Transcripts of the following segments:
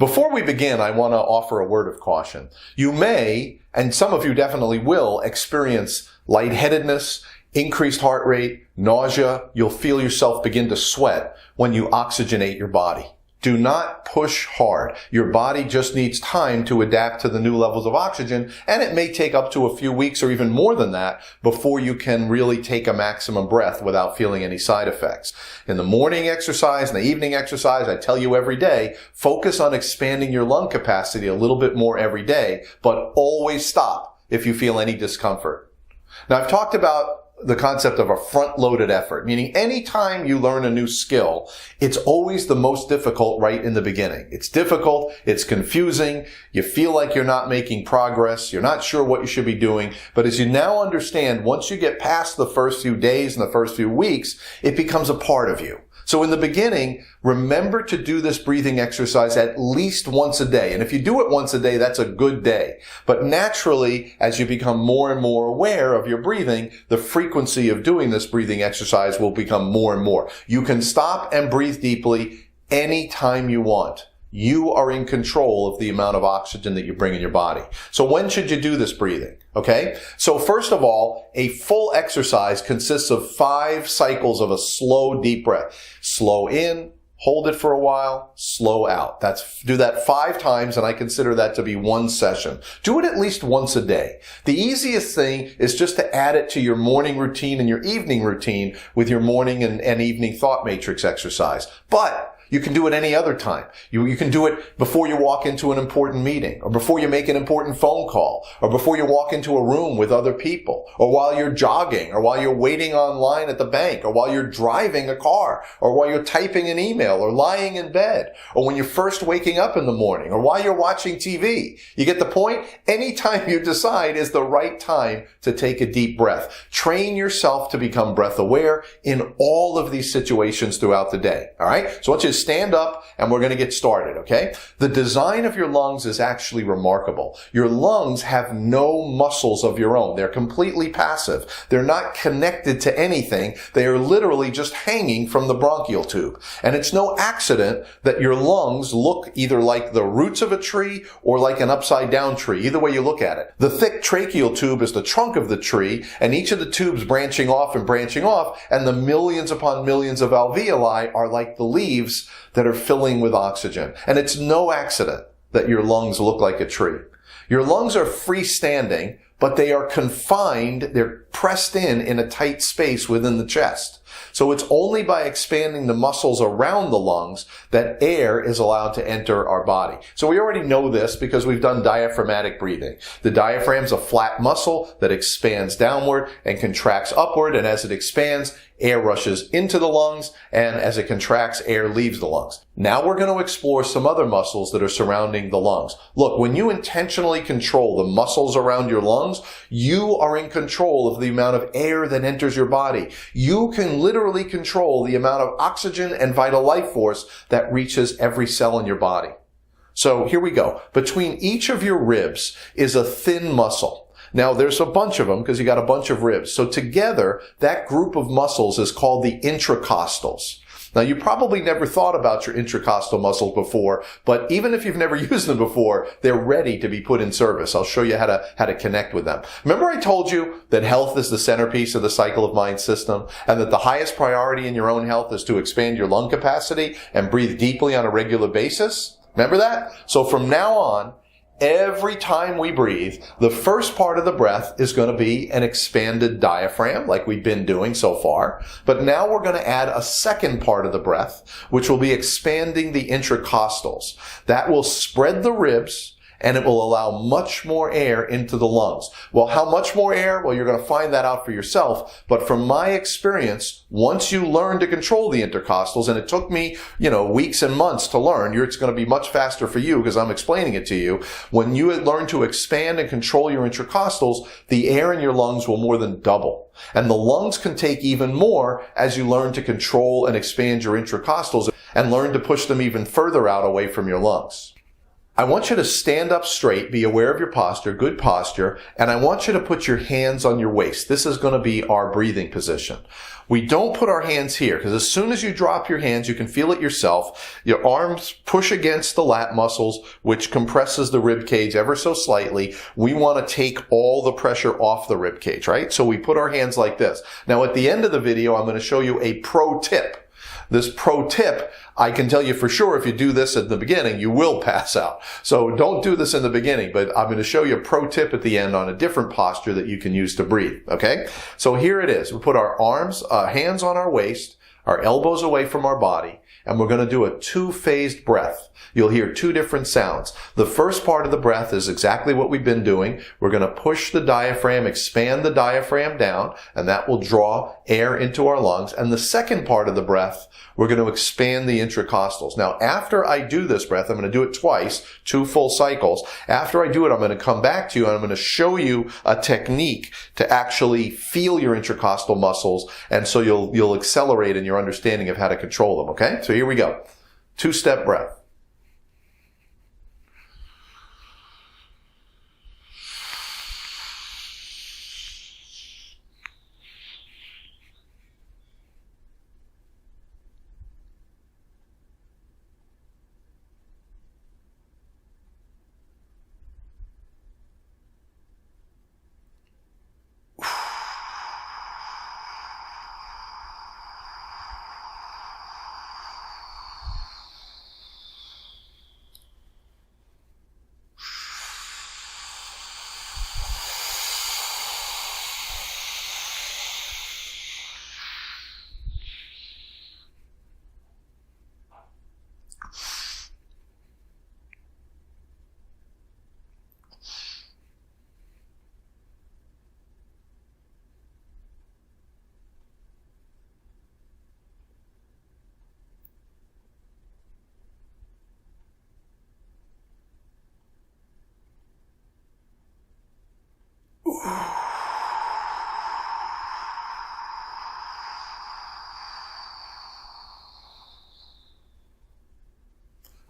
Before we begin, I want to offer a word of caution. You may, and some of you definitely will, experience lightheadedness, increased heart rate, nausea. You'll feel yourself begin to sweat when you oxygenate your body. Do not push hard. Your body just needs time to adapt to the new levels of oxygen, and it may take up to a few weeks or even more than that before you can really take a maximum breath without feeling any side effects. In the morning exercise and the evening exercise, I tell you every day, focus on expanding your lung capacity a little bit more every day, but always stop if you feel any discomfort. Now, I've talked about the concept of a front-loaded effort, meaning anytime you learn a new skill, it's always the most difficult right in the beginning. It's difficult, it's confusing, you feel like you're not making progress, you're not sure what you should be doing, but as you now understand, once you get past the first few days and the first few weeks, it becomes a part of you. So in the beginning, remember to do this breathing exercise at least once a day. And if you do it once a day, that's a good day. But naturally, as you become more and more aware of your breathing, the frequency of doing this breathing exercise will become more and more. You can stop and breathe deeply anytime you want. You are in control of the amount of oxygen that you bring in your body. So when should you do this breathing? Okay? So first of all, a full exercise consists of 5 cycles of a slow, deep breath. Slow in, hold it for a while, slow out. Do that 5 times, and I consider that to be one session. Do it at least once a day. The easiest thing is just to add it to your morning routine and your evening routine with your morning and evening thought matrix exercise. But you can do it any other time. You can do it before you walk into an important meeting, or before you make an important phone call, or before you walk into a room with other people, or while you're jogging, or while you're waiting online at the bank, or while you're driving a car, or while you're typing an email, or lying in bed, or when you're first waking up in the morning, or while you're watching TV. You get the point? Anytime you decide is the right time to take a deep breath. Train yourself to become breath aware in all of these situations throughout the day. All right? So I want you to stand up and we're going to get started, okay? The design of your lungs is actually remarkable. Your lungs have no muscles of your own. They're completely passive. They're not connected to anything. They are literally just hanging from the bronchial tube. And it's no accident that your lungs look either like the roots of a tree or like an upside down tree, either way you look at it. The thick tracheal tube is the trunk of the tree, and each of the tubes branching off, and the millions upon millions of alveoli are like the leaves that are filling with oxygen. And it's no accident that your lungs look like a tree. Your lungs are freestanding, but they are confined, they're pressed in a tight space within the chest. So it's only by expanding the muscles around the lungs that air is allowed to enter our body. So we already know this because we've done diaphragmatic breathing. The diaphragm is a flat muscle that expands downward and contracts upward, and as it expands, air rushes into the lungs, and as it contracts, air leaves the lungs. Now we're going to explore some other muscles that are surrounding the lungs. Look, when you intentionally control the muscles around your lungs, you are in control of the amount of air that enters your body. You can literally control the amount of oxygen and vital life force that reaches every cell in your body. So here we go. Between each of your ribs is a thin muscle. Now, there's a bunch of them because you got a bunch of ribs. So together, that group of muscles is called the inter-costals. Now, you probably never thought about your intercostal muscles before, but even if you've never used them before, they're ready to be put in service. I'll show you how to connect with them. Remember I told you that health is the centerpiece of the cycle of mind system, and that the highest priority in your own health is to expand your lung capacity and breathe deeply on a regular basis? Remember that? So from now on, every time we breathe, the first part of the breath is going to be an expanded diaphragm, like we've been doing so far. But now we're going to add a second part of the breath, which will be expanding the intercostals. That will spread the ribs, and it will allow much more air into the lungs. Well, how much more air? Well, you're going to find that out for yourself. But from my experience, once you learn to control the intercostals, and it took me, weeks and months to learn, it's going to be much faster for you because I'm explaining it to you. When you learn to expand and control your intercostals, the air in your lungs will more than double. And the lungs can take even more as you learn to control and expand your intercostals and learn to push them even further out away from your lungs. I want you to stand up straight, be aware of your posture, good posture, and I want you to put your hands on your waist. This is going to be our breathing position. We don't put our hands here because as soon as you drop your hands, you can feel it yourself. Your arms push against the lat muscles, which compresses the rib cage ever so slightly. We want to take all the pressure off the rib cage, right? So we put our hands like this. Now at the end of the video, I'm going to show you a pro tip. This pro tip, I can tell you for sure if you do this at the beginning, you will pass out. So don't do this in the beginning, but I'm going to show you a pro tip at the end on a different posture that you can use to breathe, okay? So here it is. We put our arms, hands on our waist, our elbows away from our body, and we're going to do a two-phased breath. You'll hear two different sounds. The first part of the breath is exactly what we've been doing. We're going to push the diaphragm, expand the diaphragm down, and that will draw air into our lungs. And the second part of the breath, we're going to expand the intracostals. Now, after I do this breath, I'm going to do it twice, 2 full cycles. After I do it, I'm going to come back to you and I'm going to show you a technique to actually feel your intracostal muscles, and so you'll accelerate in your understanding of how to control them, okay? So here we go. 2-step breath.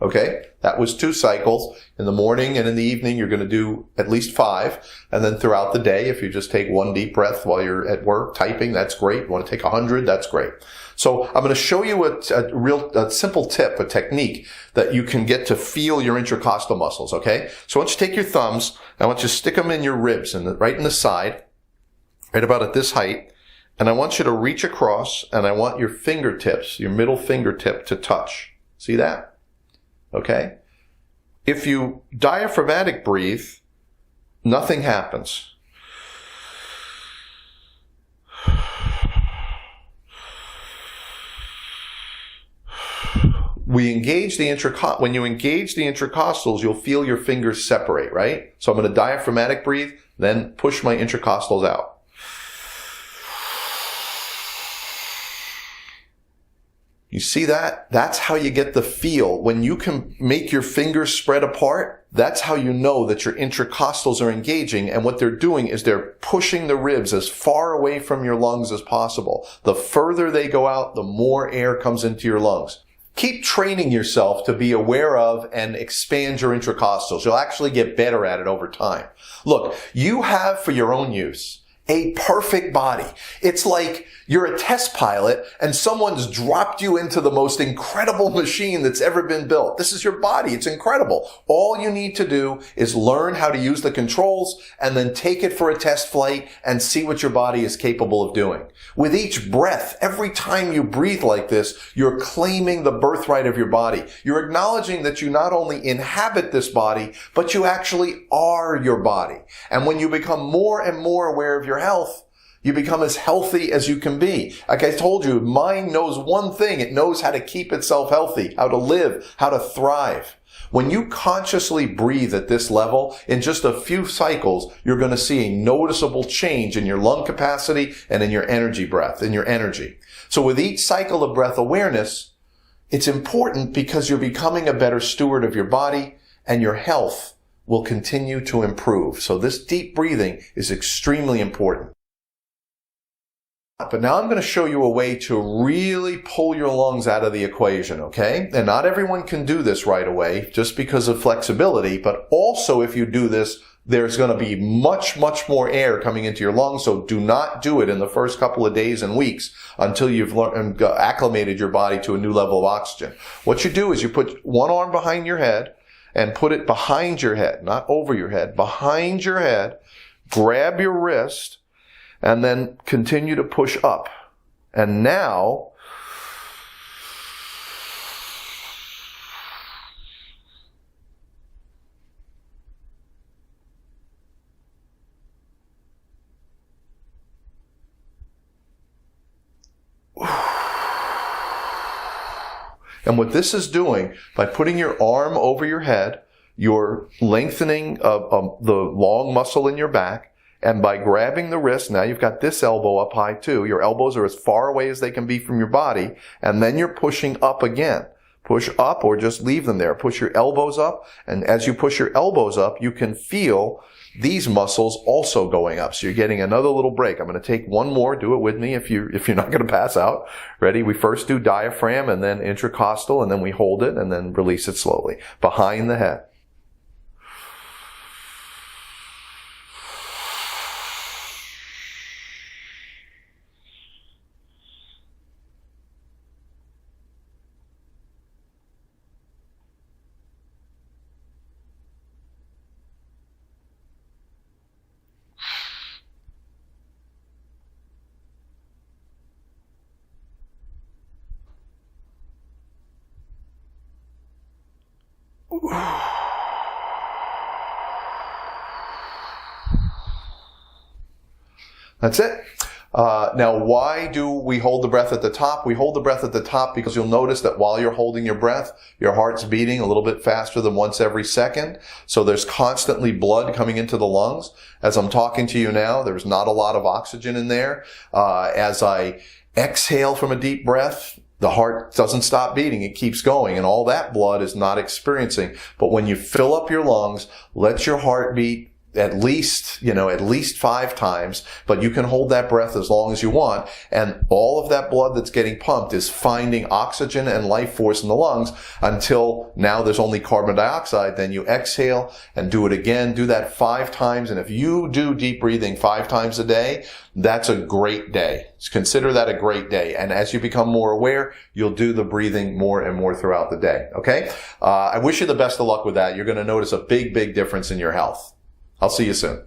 Okay, that was 2 cycles. In the morning and in the evening, you're going to do at least 5. And then throughout the day, if you just take 1 deep breath while you're at work typing, that's great. You want to take 100, that's great. So I'm going to show you a simple tip, a technique that you can get to feel your intercostal muscles, okay? So I want you to take your thumbs, and I want you to stick them in your ribs, right in the side, right about at this height. And I want you to reach across, and I want your fingertips, your middle fingertip to touch. See that? Okay? If you diaphragmatic breathe, nothing happens. When you engage the intercostals, you'll feel your fingers separate, right? So I'm going to diaphragmatic breathe, then push my intercostals out. You see that? That's how you get the feel. When you can make your fingers spread apart, that's how you know that your intercostals are engaging, and what they're doing is they're pushing the ribs as far away from your lungs as possible. The further they go out, the more air comes into your lungs. Keep training yourself to be aware of and expand your intercostals. You'll actually get better at it over time. Look, you have for your own use a perfect body. It's like you're a test pilot and someone's dropped you into the most incredible machine that's ever been built. This is your body. It's incredible. All you need to do is learn how to use the controls and then take it for a test flight and see what your body is capable of doing. With each breath, every time you breathe like this, you're claiming the birthright of your body. You're acknowledging that you not only inhabit this body, but you actually are your body. And when you become more and more aware of your health, you become as healthy as you can be. Like I told you, mind knows one thing. It knows how to keep itself healthy, how to live, how to thrive. When you consciously breathe at this level, in just a few cycles, you're going to see a noticeable change in your lung capacity and in your energy breath, in your energy. So with each cycle of breath awareness, it's important because you're becoming a better steward of your body, and your health will continue to improve. So this deep breathing is extremely important. But now I'm going to show you a way to really pull your lungs out of the equation, okay? And not everyone can do this right away just because of flexibility, but also if you do this, there's going to be much, much more air coming into your lungs, so do not do it in the first couple of days and weeks until you've acclimated your body to a new level of oxygen. What you do is you put one arm behind your head and put it behind your head, not over your head, behind your head, grab your wrist, and then continue to push up. And now, and what this is doing, by putting your arm over your head, you're lengthening the long muscle in your back. And by grabbing the wrist, now you've got this elbow up high too. Your elbows are as far away as they can be from your body. And then you're pushing up again. Push up or just leave them there. Push your elbows up. And as you push your elbows up, you can feel these muscles also going up. So you're getting another little break. I'm going to take one more. Do it with me if you're not going to pass out. Ready? We first do diaphragm and then inter-costal, and then we hold it and then release it slowly. Behind the head. That's it. Now, why do we hold the breath at the top? We hold the breath at the top because you'll notice that while you're holding your breath, your heart's beating a little bit faster than once every second. So there's constantly blood coming into the lungs. As I'm talking to you now, there's not a lot of oxygen in there. As I exhale from a deep breath, the heart doesn't stop beating. It keeps going, and all that blood is not experiencing. But when you fill up your lungs, let your heart beat at least 5 times, but you can hold that breath as long as you want. And all of that blood that's getting pumped is finding oxygen and life force in the lungs until now there's only carbon dioxide. Then you exhale and do it again. Do that 5 times. And if you do deep breathing 5 times a day, that's a great day. Consider that a great day. And as you become more aware, you'll do the breathing more and more throughout the day. Okay? I wish you the best of luck with that. You're going to notice a big, big difference in your health. I'll see you soon.